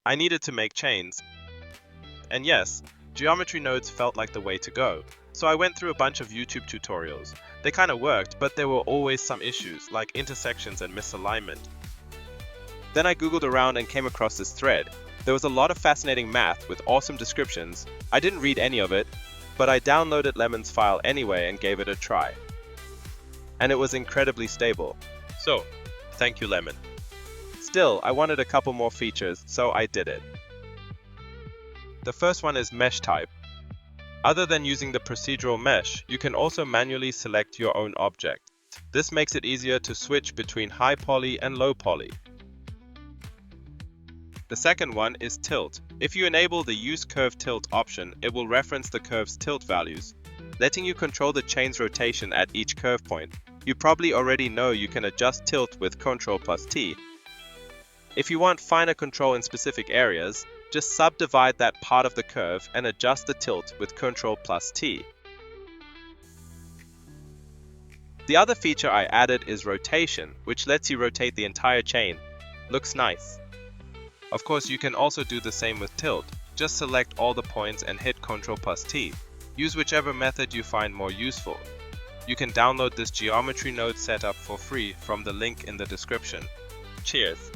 I needed to make chains. And yes, geometry nodes felt like the way to go. So I went through a bunch of YouTube tutorials. They kind of worked, but there were always some issues, like intersections and misalignment. Then I googled around and came across this thread. There was a lot of fascinating math with awesome descriptions. I didn't read any of it, but I downloaded Lemon's file anyway and gave it a try. And it was incredibly stable. So, thank you, Lemon. Still, I wanted a couple more features, so I did it. The first one is mesh type. Other than using the procedural mesh, you can also manually select your own object. This makes it easier to switch between high poly and low poly. The second one is tilt. If you enable the Use Curve Tilt option, it will reference the curve's tilt values, letting you control the chain's rotation at each curve point. You probably already know you can adjust tilt with Ctrl+T. If you want finer control in specific areas, just subdivide that part of the curve and adjust the tilt with Ctrl+T. The other feature I added is rotation, which lets you rotate the entire chain. Looks nice. Of course, you can also do the same with tilt. Just select all the points and hit Ctrl+T. Use whichever method you find more useful. You can download this geometry node setup for free from the link in the description. Cheers!